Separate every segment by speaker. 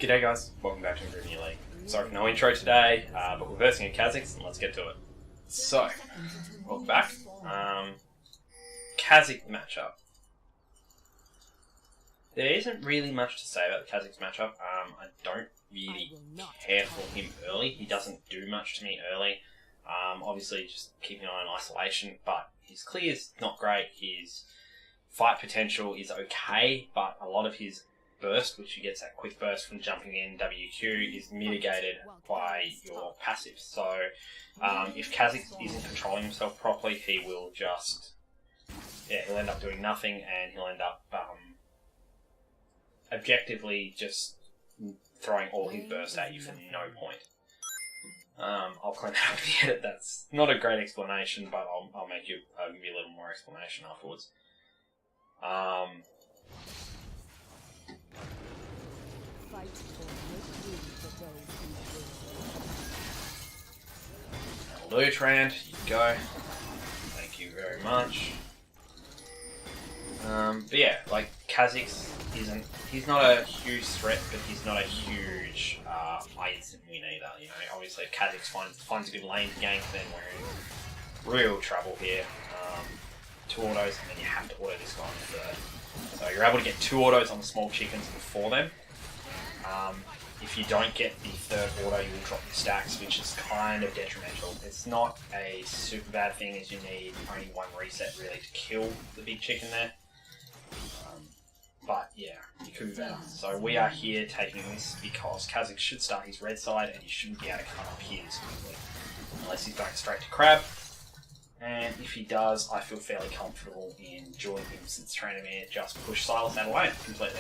Speaker 1: G'day guys, welcome back to Premier League. Sorry for no intro today, but we're versing a Kha'Zix and let's get to it. So, welcome back. Kha'Zix matchup. There isn't really much to say about the Kha'Zix matchup. I don't really care for him early. He doesn't do much to me early. Obviously just keeping an eye on isolation, but his clear is not great. His fight potential is okay, but a lot of his burst, which he gets that quick burst from jumping in WQ, is mitigated by your passive. So if Kha'Zix isn't controlling himself properly, he will just, he'll end up doing nothing, and he'll end up objectively just throwing all his burst at you for no point. I'll clean that up in the edit. That's not a great explanation, but I'll give you a little more explanation afterwards. Lutrand, here you go. Thank you very much. But yeah, like Kha'Zix he's not a huge threat, but he's not a huge instant win either. You know, obviously if Kha'Zix finds a good lane to gank, then we're in real trouble here. 2 autos, and then you have to auto this guy on the third. So you're able to get 2 autos on the small chickens before them. If you don't get the 3rd auto, you will drop your stacks, which is kind of detrimental. It's not a super bad thing, as you need only 1 reset really to kill the big chicken there. But yeah, it could be better. So we are here taking this because Kha'Zix should start his red side, and he shouldn't be able to come up his quickly, unless he's going straight to crab. And if he does, I feel fairly comfortable in joining him, since Tranamere just pushed Silas out of lane completely.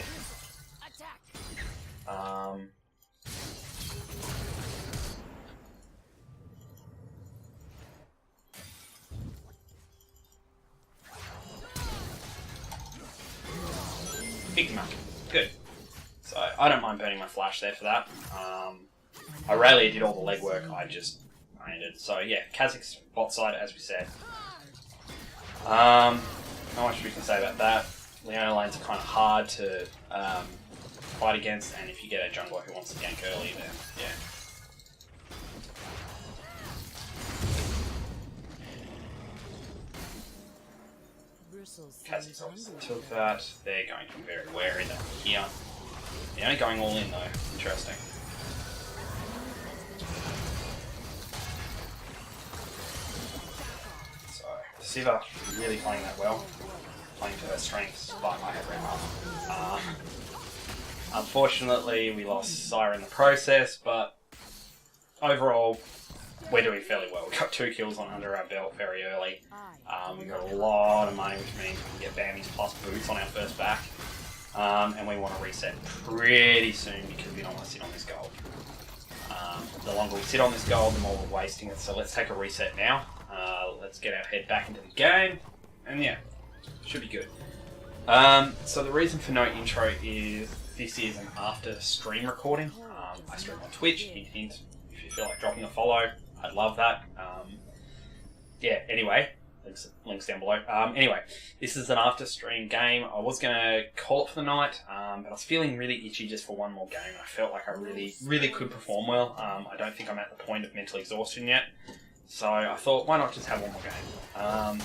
Speaker 1: Picked him up. Good. So I don't mind burning my flash there for that. Aurelia did all the legwork, I just ended. So yeah, Kha'Zix bot side, as we said. Not much we can say about that. Leona lanes are kind of hard to fight against, and if you get a jungler who wants to gank early, then yeah. Kha'Zix obviously took that. They're going to be very wary that we're here. They're only going all in though. Interesting. So, Siva really playing that well. Playing to her strengths, but I have red buff. Unfortunately, we lost Syra in the process, but overall, we're doing fairly well. We got 2 kills on under our belt very early. We got a lot of money, which means we can get Bambies plus boots on our first back. And we want to reset pretty soon because we don't want to sit on this gold. The longer we sit on this gold, the more we're wasting it. So let's take a reset now. Let's get our head back into the game. And yeah, should be good. So the reason for no intro is this is an after stream recording. I stream on Twitch, hint hint. If you feel like dropping a follow, I'd love that. Yeah, anyway, links down below. Anyway, this is an after stream game. I was going to call it for the night, but I was feeling really itchy just for one more game. I felt like I really could perform well. I don't think I'm at the point of mental exhaustion yet. So I thought, why not just have one more game?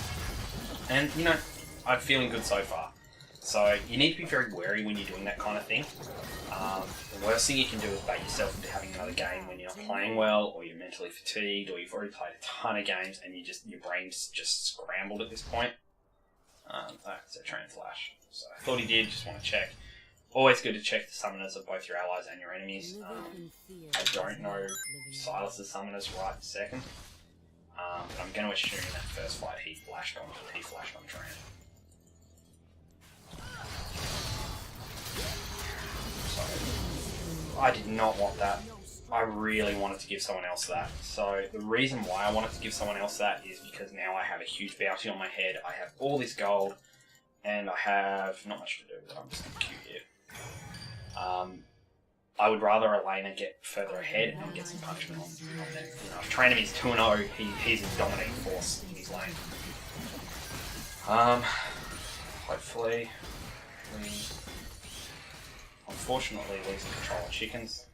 Speaker 1: And, you know, I'm feeling good so far. So you need to be very wary when you're doing that kind of thing. The worst thing you can do is bait yourself into having another game when you're not playing well, or you're mentally fatigued, or you've already played a ton of games and your brain's just scrambled at this point. It's a train flash. So I thought he did, just want to check. Always good to check the summoners of both your allies and your enemies. I don't know Silas's summoners right this second. But I'm going to assume in that first fight he flashed on Tran. So, I did not want that. I really wanted to give someone else that. So the reason why I wanted to give someone else that is because now I have a huge bounty on my head. I have all this gold, and I have not much to do with it. I'm just going to queue here. I would rather a laner get further ahead and get some punishment on them. You know, if Tranamere is 2-0, he's a dominating force in his lane. Hopefully, unfortunately losing control of chickens.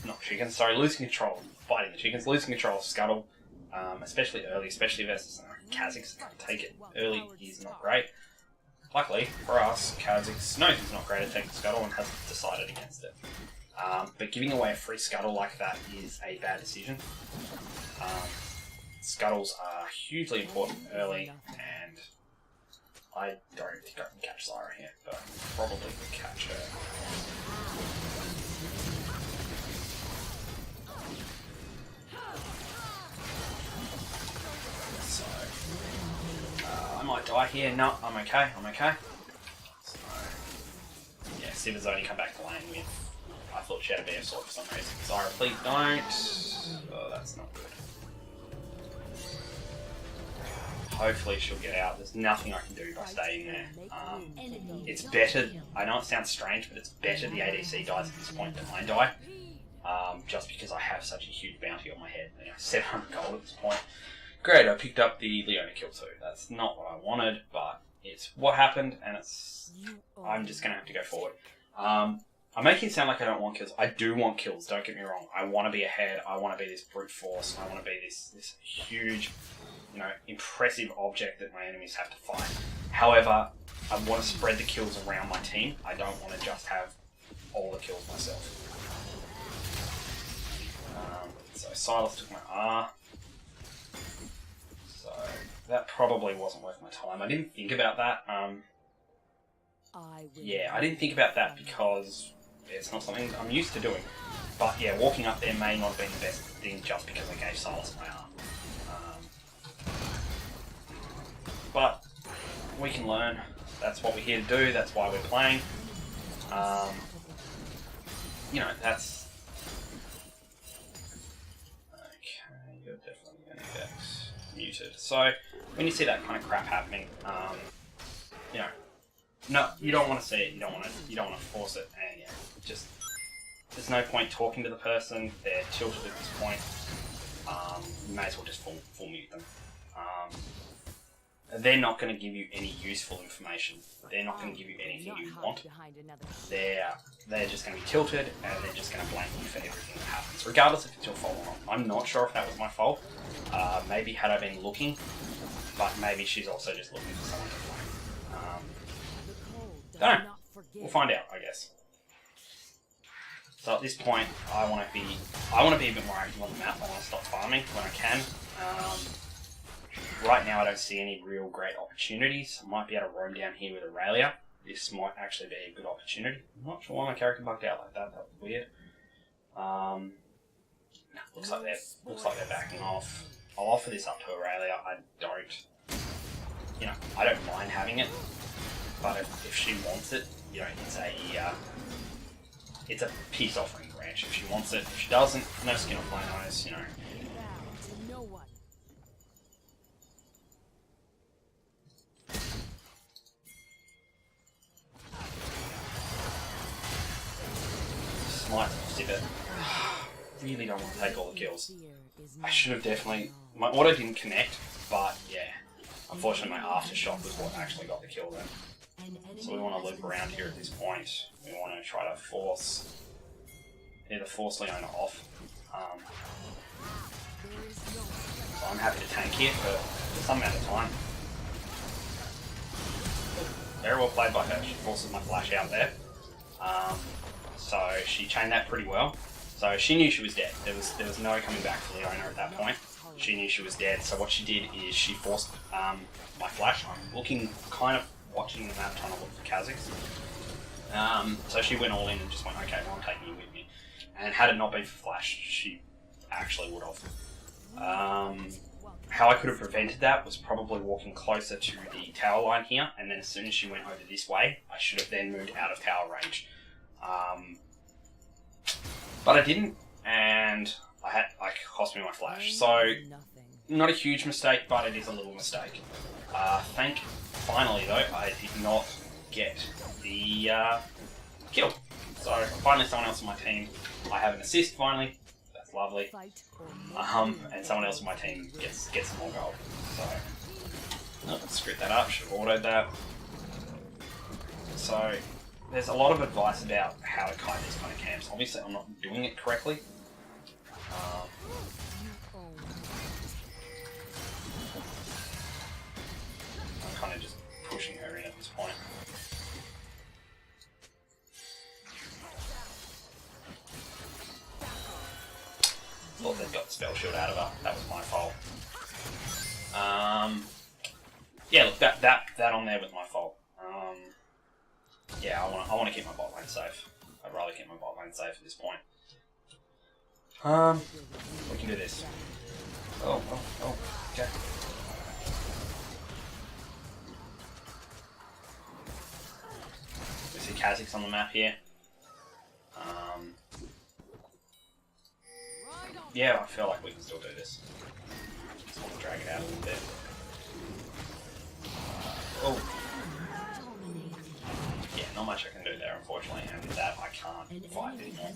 Speaker 1: Not chickens, sorry, losing control of fighting the chickens, losing control of Scuttle, especially early, especially versus Kha'Zix. Take it early, he's not great. Luckily for us, Kha'Zix knows he's not great at taking Scuttle and has decided against it. But giving away a free Scuttle like that is a bad decision. Scuttles are hugely important early, and I don't think I can catch Zyra here, but probably will catch her. So, I might die here. No, I'm okay, I'm okay. So, yeah, Siv's only come back to lane with, I thought she had a BF sword for some reason. Zyra, please don't. Oh, that's not good. Hopefully she'll get out. There's nothing I can do by staying there. It's better, I know it sounds strange, but it's better the ADC dies at this point than I die. Just because I have such a huge bounty on my head. You know, 700 gold at this point. Great, I picked up the Leona kill too. That's not what I wanted, but it's what happened, and I'm just going to have to go forward. I'm making it sound like I don't want kills. I do want kills, don't get me wrong. I want to be ahead. I want to be this brute force. I want to be this huge, you know, impressive object that my enemies have to fight. However, I want to spread the kills around my team. I don't want to just have all the kills myself. So Silas took my R. So that probably wasn't worth my time. I didn't think about that. Yeah, I didn't think about that because it's not something I'm used to doing. But yeah, walking up there may not have been the best thing just because I gave Silas my arm. But we can learn. That's what we're here to do. That's why we're playing. You know, that's... Okay, you're definitely going to get muted. So, when you see that kind of crap happening, you know, no, you don't want to see it. You don't want to force it. And yeah, just there's no point talking to the person. They're tilted at this point. You may as well just full mute them. They're not going to give you any useful information. They're not going to give you anything you want. They're just going to be tilted, and they're just going to blame you for everything that happens, regardless if it's your fault or not. I'm not sure if that was my fault. Maybe had I been looking, but maybe she's also just looking for someone to blame. Don't know. We'll find out, I guess. So at this point, I want to be a bit more active on the map. I want to stop farming when I can. Right now I don't see any real great opportunities. I might be able to roam down here with Aurelia. This might actually be a good opportunity. I'm not sure why my character bugged out like that. That was weird. Looks like they're backing off. I'll offer this up to Aurelia. I don't mind having it, but if she wants it, you know, it's a peace offering branch. If she wants it, if she doesn't, no skin off my nose, you know. Smite Sivit. Really don't want to take all the kills. I should have definitely... My auto didn't connect, but yeah. Unfortunately my aftershock was what actually got the kill then. So we want to loop around here at this point. We want to try to force Leona off. So I'm happy to tank here for some amount of time. Very well played by her. She forces my flash out there. So she chained that pretty well. So she knew she was dead. There was no coming back for Leona at that point. She knew she was dead. So what she did is she forced my flash. I'm looking, kind of watching the map, trying to look for Kha'Zix. So she went all in and just went, okay, well, I'm taking you with me. And had it not been for flash, she actually would have. How I could have prevented that was probably walking closer to the tower line here, and then as soon as she went over this way, I should have then moved out of tower range. But I didn't, and it cost me my flash. So, not a huge mistake, but it is a little mistake. Finally though, I did not get the kill. So, finally someone else on my team. I have an assist finally. That's lovely. And someone else on my team gets some more gold. So, oh, screwed that up. Should have autoed that. So, there's a lot of advice about how to kite these kind of camps. Obviously, I'm not doing it correctly. I'm kind of just pushing her in at this point. Thought they'd got the spell shield out of her. That was my fault. Yeah, look, that on there was my fault. Yeah, I want to keep my bot lane safe. I'd rather keep my bot lane safe at this point. We can do this. Oh, okay. We see Kha'Zix on the map here. Yeah, I feel like we can still do this. Just want to drag it out a little bit. Oh. Yeah, not much I can do there, unfortunately, and with that I can't fight anymore.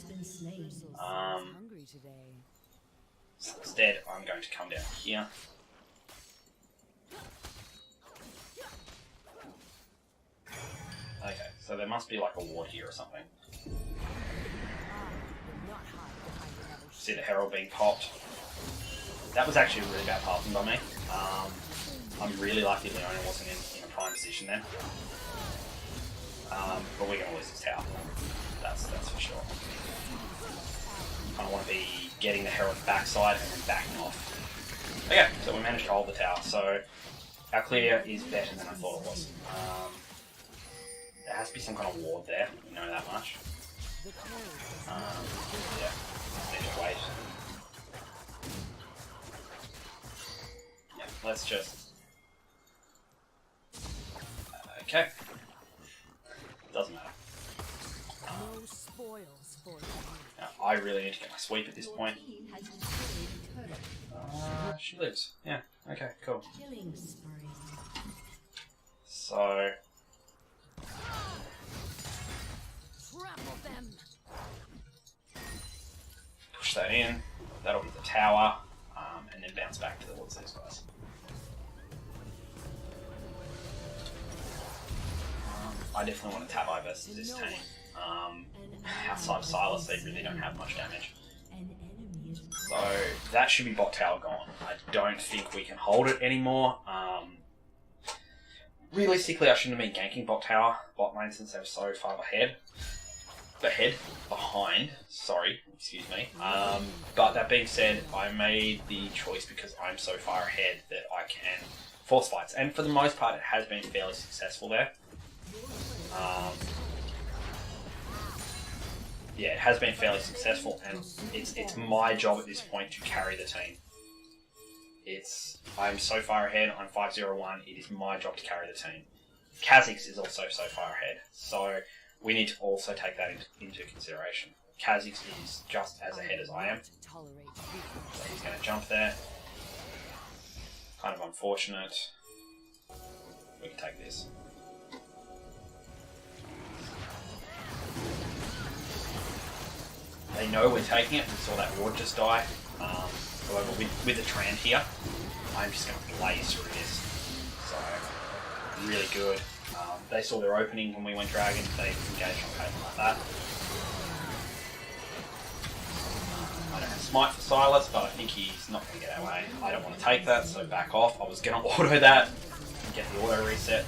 Speaker 1: So instead, I'm going to come down here. Okay, so there must be like a ward here or something. See the herald being popped. That was actually a really bad passing by me. I'm really lucky Leona wasn't in a prime position then. But we're going to lose this tower. That's for sure. I kind of want to be getting the herald's backside and then backing off. Okay, so we managed to hold the tower. So our clear is better than I thought it was. There has to be some kind of ward there. We know that much. Yeah. Need to wait. Yeah, let's just... Okay. Doesn't matter. Now, I really need to get my sweep at this point. She lives. Yeah, okay, cool. So... push that in, that'll be the tower, and then bounce back towards these guys. I definitely want to tab over versus this team. Outside of Silas, they really don't have much damage. So that should be bot tower gone. I don't think we can hold it anymore. Realistically, I shouldn't have been ganking bot tower, bot lane, since they were so far behind, sorry, excuse me. But that being said, I made the choice because I'm so far ahead that I can force fights. And for the most part, it has been fairly successful there. Yeah, it has been fairly successful, and it's my job at this point to carry the team. I'm so far ahead, I'm 5-0-1, it is my job to carry the team. Kha'Zix is also so far ahead, so we need to also take that into consideration. Kha'Zix is just as ahead as I am. So he's going to jump there. Kind of unfortunate. We can take this. They know we're taking it. We saw that ward just die. However, with the Trand here, I'm just going to blaze through this. So, really good. They saw their opening when we went Dragon. They engaged on Caitlyn like that. I don't have Smite for Silas, but I think he's not going to get our way. I don't want to take that, so back off. I was going to auto that and get the auto reset.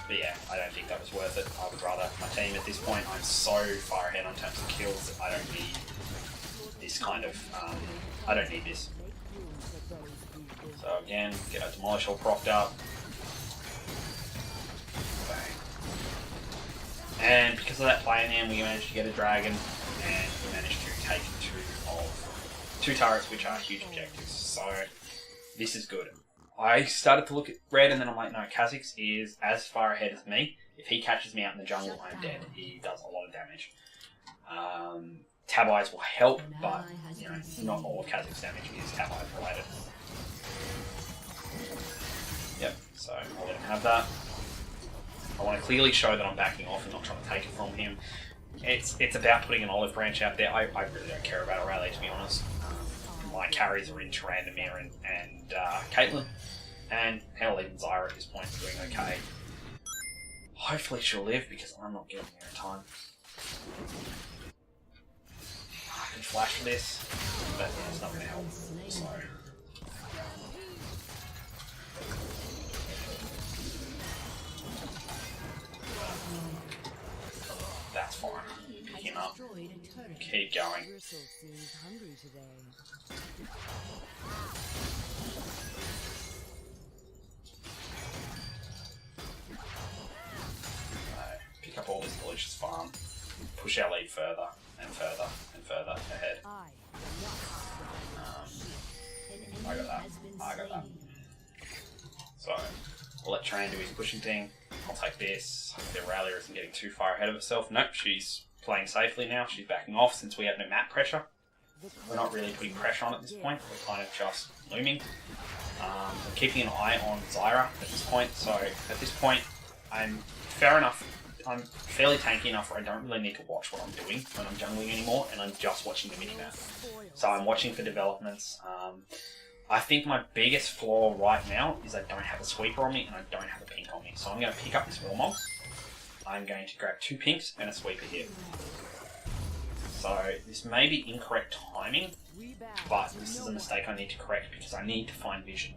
Speaker 1: But yeah, I don't think that was worth it. I would rather my team at this point. I'm so far ahead on terms of kills that I don't need this kind of... I don't need this. So again, get our Demolish all propped up. Bang. And because of that play in the end, we managed to get a dragon, and we managed to take two turrets, which are huge objectives. So this is good. I started to look at red, and then I'm like, no, Kha'Zix is as far ahead as me. If he catches me out in the jungle, I'm dead. He does a lot of damage. Tab Eyes will help, but you know, not all of Kha'Zix's damage is Tab Eyes related. Yep, so I'll let him have that. I want to clearly show that I'm backing off and not trying to take it from him. It's about putting an olive branch out there. I really don't care about a rally, to be honest. My carries are in Tyrandamere and Caitlyn. And hell, even Zyra at this point is doing okay. Hopefully she'll live because I'm not getting there in time. I can flash for this, but yeah, it's not going to help. So. That's fine. Pick him up. Keep going. Pick up all this delicious farm. Push our lead further and further and further ahead. I got that. I got that. So, I'll let Tran do his pushing thing. I'll take this. The Rallier isn't getting too far ahead of herself. Nope, she's playing safely now. She's backing off since we have no map pressure. We're not really putting pressure on at this point. We're kind of just looming. I'm keeping an eye on Zyra at this point. So, at this point, I'm fairly tanky enough where I don't really need to watch what I'm doing when I'm jungling anymore, and I'm just watching the minimap. So I'm watching for developments. I think my biggest flaw right now is I don't have a sweeper on me and I don't have a pink on me. So I'm going to pick up this Warmog. I'm going to grab 2 pinks and a sweeper here. So this may be incorrect timing, but this is a mistake I need to correct because I need to find vision.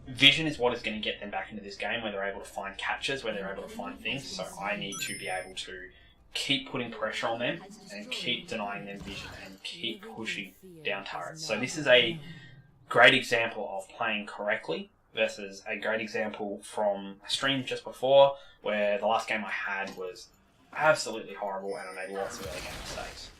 Speaker 1: Vision is what is going to get them back into this game, where they're able to find catches, where they're able to find things. So I need to be able to keep putting pressure on them and keep denying them vision and keep pushing down turrets. So this is a great example of playing correctly versus a great example from a stream just before, where the last game I had was absolutely horrible and I made lots of early game mistakes.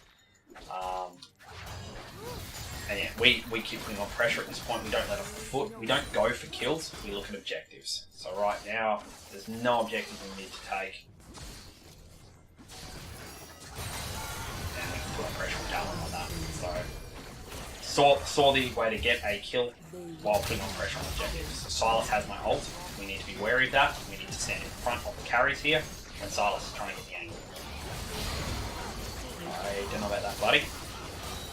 Speaker 1: And yeah, we keep putting on pressure at this point. We don't let off the foot. We don't go for kills. We look at objectives. So right now, there's no objective we need to take. And we can put on pressure with talent like that. So, saw the way to get a kill while putting on pressure on objectives. So Silas has my ult. We need to be wary of that. We need to stand in front of the carries here when Silas is trying to get the angle. I don't know about that, buddy.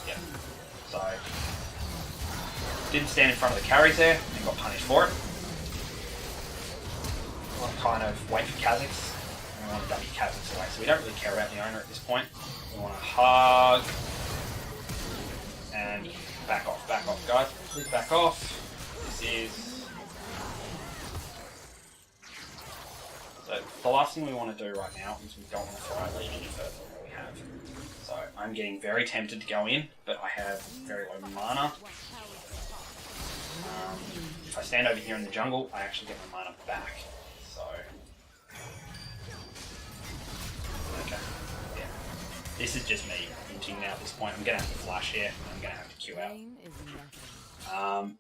Speaker 1: Yeah. So, didn't stand in front of the carries there and got punished for it. I'll kind of wait for Kha'Zix. We want to W Kha'Zix away, so we don't really care about the owner at this point. We want to hug and back off guys. Please back off. This is... So the last thing we want to do right now is we don't want to throw our lead any further than what we have. So I'm getting very tempted to go in, but I have very low mana. If I stand over here in the jungle, I actually get my mana back. So... Okay. Yeah. This is just me hinting now at this point. I'm going to have to flash here, and I'm going to have to Q out.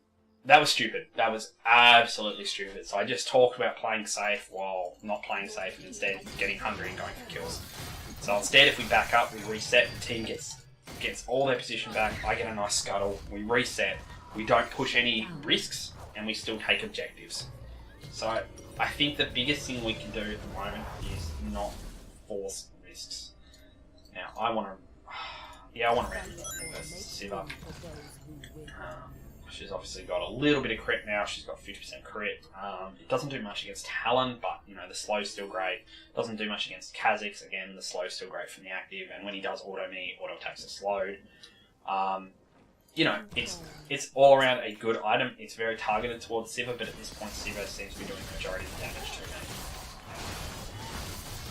Speaker 1: That was stupid. That was absolutely stupid. So I just talked about playing safe while not playing safe and instead getting hungry and going for kills. So instead, if we back up, we reset, the team gets all their position back, I get a nice scuttle, we reset, we don't push any risks, and we still take objectives. So I think the biggest thing we can do at the moment is not force risks. Now, I want to round versus Siva. She's obviously got a little bit of crit now. She's got 50% crit. It doesn't do much against Talon, but you know the slow's still great. Doesn't do much against Kha'Zix. Again, the slow's still great from the active. And when he does auto me, auto attacks are slowed. You know, it's all around a good item. It's very targeted towards Siva, but at this point, Siva seems to be doing the majority of the damage to me.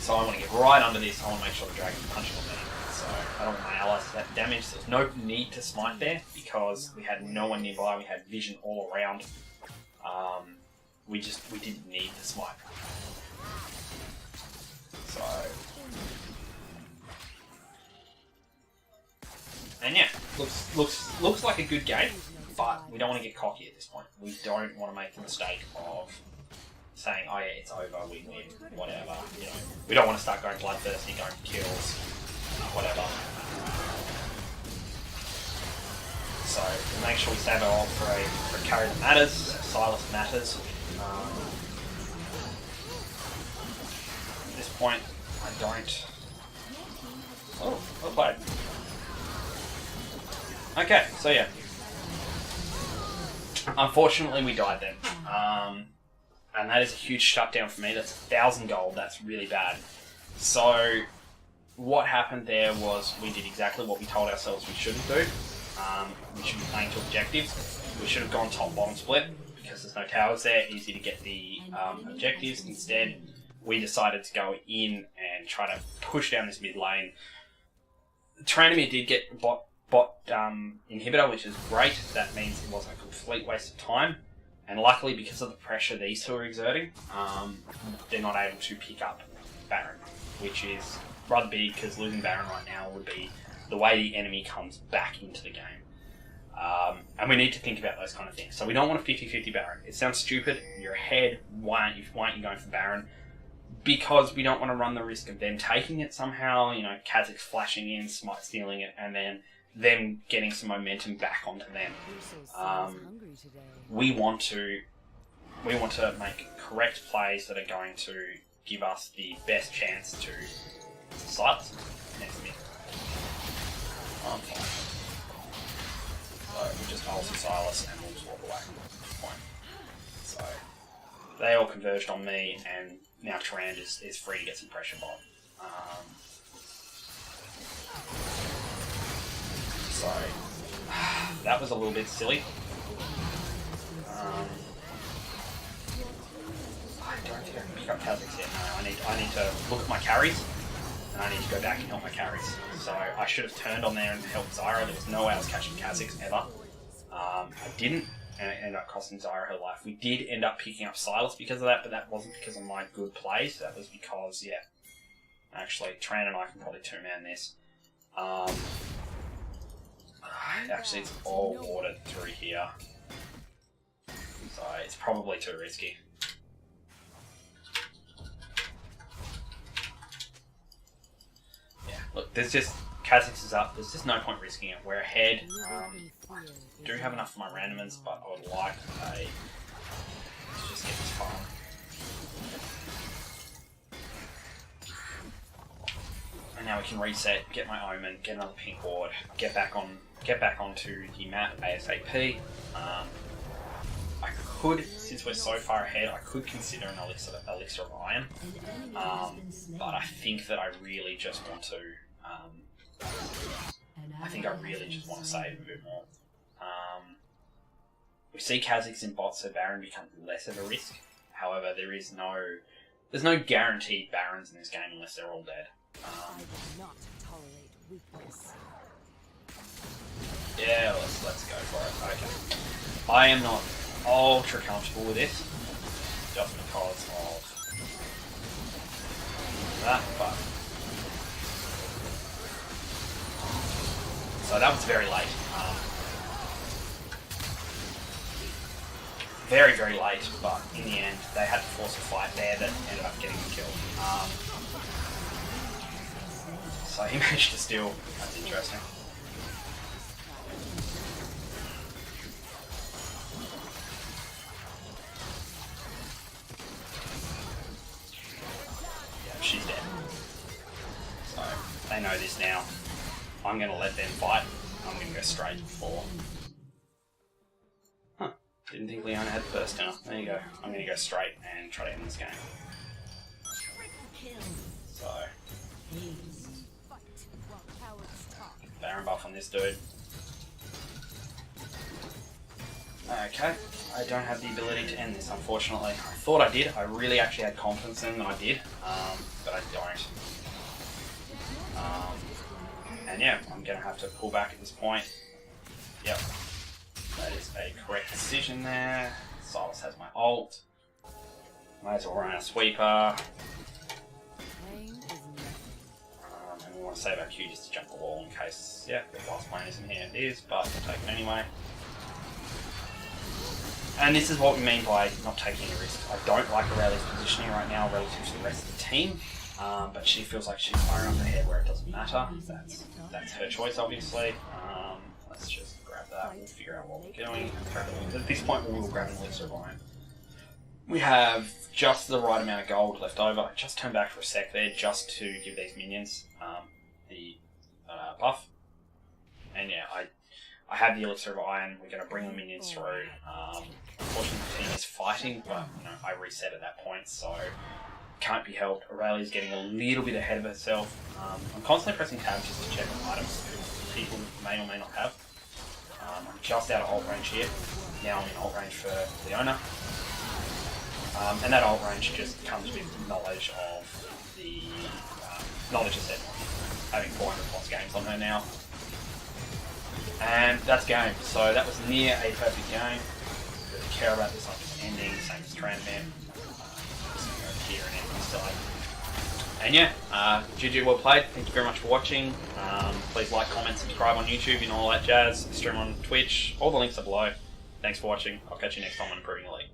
Speaker 1: So I want to get right under this. I want to make sure the dragon's punching on me. So I don't want my allies to have damage. There's no need to smite there because we had no one nearby. We had vision all around. We didn't need the smite. So, and yeah, looks like a good game, but we don't want to get cocky at this point. We don't want to make the mistake of saying, "Oh yeah, it's over. We win. Whatever." You know, we don't want to start going bloodthirsty, going for kills. Whatever. So make sure we save our ult for a carry that matters. Silas matters. At this point, I don't. Oh, well played. Okay, so yeah. Unfortunately, we died then. and that is a huge shutdown for me. That's 1,000 gold. That's really bad. So what happened there was we did exactly what we told ourselves we shouldn't do. We should be playing to objectives. We should have gone top-bottom split because there's no towers there, easy to get the objectives. Instead, we decided to go in and try to push down this mid lane. Tranamere did get bot inhibitor, which is great. That means it wasn't a complete waste of time. And luckily, because of the pressure these two are exerting, they're not able to pick up Baron, which is rather big because losing Baron right now would be the way the enemy comes back into the game. And we need to think about those kind of things. So we don't want a 50-50 Baron. It sounds stupid. You're ahead. Why aren't you going for Baron? Because we don't want to run the risk of them taking it somehow. You know, Kha'Zix flashing in, Smite stealing it, and then them getting some momentum back onto them. We want to make correct plays that are going to give us the best chance to silence next mid. I'm fine. So we'll just ulti Silas and we'll just walk away at this point. So they all converged on me, and now Tyrande is free to get some pressure bot. So that was a little bit silly. I don't think I can pick up Kha'Zix yet. No, I need to look at my carries, and I need to go back and help my carries. So I should have turned on there and helped Zyra. There was no way I was catching Kha'Zix ever. I didn't, and it ended up costing Zyra her life. We did end up picking up Silas because of that, but that wasn't because of my good plays. That was because, yeah, actually, Tran and I can probably two-man this. Actually, it's all ordered through here, so it's probably too risky. Yeah, look, there's just Kha'Zix is up. There's just no point risking it. We're ahead. I do have enough for my randomers, but I would like let's just get this far. And now we can reset, get my Omen, get another pink ward, get back onto the map ASAP. I could, since we're so far ahead, I could consider an Elixir of Iron, but I think that I really just want to. I think I really just want to save a bit more. We see Kha'Zix in bot, so Baron becomes less of a risk. However, there's no guaranteed Barons in this game unless they're all dead.
Speaker 2: I will not tolerate weakness.
Speaker 1: Yeah, let's go for it. Okay. I am not ultra comfortable with this, just because of that, but so that was very late. Very, very late, but in the end, they had to force a fight there that ended up getting the kill. So he managed to steal. That's interesting. Yeah, she's dead. So they know this now. I'm going to let them fight. I'm going to go straight for... Didn't think Leona had first dinner. There you go. I'm going to go straight and try to end this game. So... Baron buff on this dude. Okay, I don't have the ability to end this, unfortunately. I thought I did. I really actually had confidence in that I did, but I don't. And yeah, I'm going to have to pull back at this point. Yep, that is a correct decision there. Silas has my ult. Might as well run a sweeper. And we want to save our Q just to jump the wall in case, yeah, the last plane isn't here. It is, but we'll take it anyway. And this is what we mean by not taking a risk. I don't like Aurelia's positioning right now relative to the rest of the team, but she feels like she's far up ahead where it doesn't matter. That's her choice, obviously. Let's just grab that. We'll figure out what we're doing. At this point, we will grab an Elixir of Iron. We have just the right amount of gold left over. I just turned back for a sec there just to give these minions the buff. And yeah, I have the Elixir of Iron. We're going to bring the minions through. Unfortunately, the team is fighting, but I reset at that point, so can't be helped. Aurelia's getting a little bit ahead of herself. I'm constantly pressing tab just to check on items that people may or may not have. I'm just out of ult range here. Now I'm in ult range for Leona. And that ult range just comes with knowledge of the knowledge of Sejuani, having 400 plus games on her now. And that's game. So that was near a perfect game. Really care about this, not just ending, same as Transmit. Just gonna go here and end this side. And yeah, GG, well played. Thank you very much for watching. Please like, comment, subscribe on YouTube and all that jazz. Stream on Twitch. All the links are below. Thanks for watching. I'll catch you next time on Improving the League.